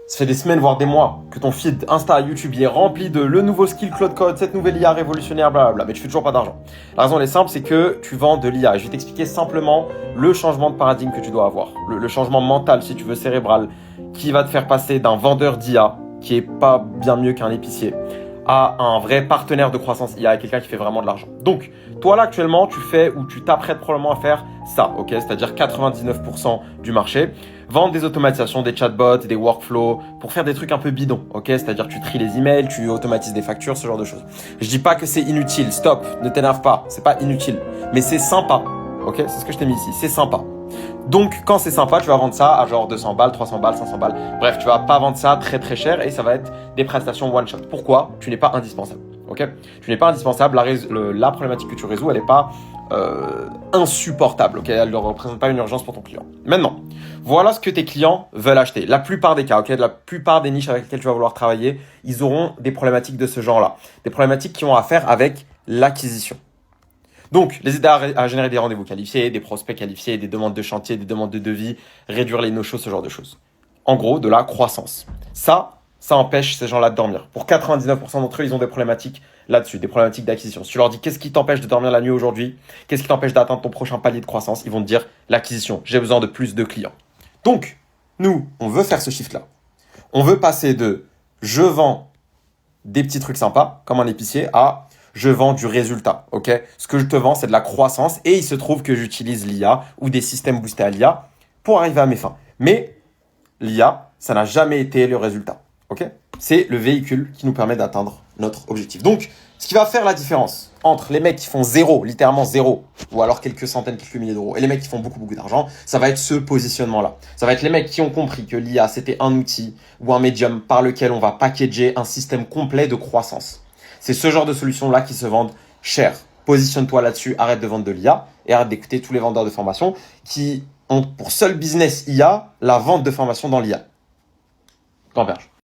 Ça fait des semaines, voire des mois, que ton feed Insta, YouTube, il est rempli de le nouveau skill Claude Code, cette nouvelle IA révolutionnaire, blablabla, mais tu fais toujours pas d'argent. La raison, elle est simple, c'est que tu vends de l'IA. Je vais t'expliquer simplement le changement de paradigme que tu dois avoir. Le changement mental, si tu veux, cérébral, qui va te faire passer d'un vendeur d'IA, qui est pas bien mieux qu'un épicier, à un vrai partenaire de croissance IA, quelqu'un qui fait vraiment de l'argent. Donc, toi là, actuellement, tu fais ou tu t'apprêtes probablement à faire ça, ok? C'est-à-dire 99% du marché. Vendre des automatisations, des chatbots, des workflows pour faire des trucs un peu bidons, ok? C'est-à-dire tu tries les emails, tu automatises des factures, ce genre de choses. Je dis pas que c'est inutile, stop, ne t'énerve pas, c'est pas inutile, mais c'est sympa, ok? C'est ce que je t'ai mis ici, c'est sympa. Donc, quand c'est sympa, tu vas vendre ça à genre 200 balles, 300 balles, 500 balles. Bref, tu vas pas vendre ça très très cher et ça va être des prestations one shot. Pourquoi? Tu n'es pas indispensable, ok? Tu n'es pas indispensable, la problématique que tu résous, elle n'est pas insupportable, ok? Elle ne représente pas une urgence pour ton client. Maintenant, voilà ce que tes clients veulent acheter. La plupart des cas, ok? La plupart des niches avec lesquelles tu vas vouloir travailler, ils auront des problématiques de ce genre-là. Des problématiques qui ont à faire avec l'acquisition. Donc, les aider à générer des rendez-vous qualifiés, des prospects qualifiés, des demandes de chantier, des demandes de devis, réduire les no-shows, ce genre de choses. En gros, de la croissance. Ça empêche ces gens-là de dormir. Pour 99% d'entre eux, ils ont des problématiques là-dessus, des problématiques d'acquisition. Si tu leur dis qu'est-ce qui t'empêche de dormir la nuit aujourd'hui, qu'est-ce qui t'empêche d'atteindre ton prochain palier de croissance, ils vont te dire l'acquisition. J'ai besoin de plus de clients. Donc, nous, on veut faire ce shift-là. On veut passer de je vends des petits trucs sympas, comme un épicier, à je vends du résultat, ok? Ce que je te vends, c'est de la croissance et il se trouve que j'utilise l'IA ou des systèmes boostés à l'IA pour arriver à mes fins. Mais l'IA, ça n'a jamais été le résultat, ok? C'est le véhicule qui nous permet d'atteindre notre objectif. Donc, ce qui va faire la différence entre les mecs qui font zéro, littéralement zéro, ou alors quelques centaines, quelques milliers d'euros, et les mecs qui font beaucoup, beaucoup d'argent, ça va être ce positionnement-là. Ça va être les mecs qui ont compris que l'IA, c'était un outil ou un médium par lequel on va packager un système complet de croissance. C'est ce genre de solutions-là qui se vendent cher. Positionne-toi là-dessus, arrête de vendre de l'IA et arrête d'écouter tous les vendeurs de formation qui ont pour seul business IA la vente de formation dans l'IA. Gamberge.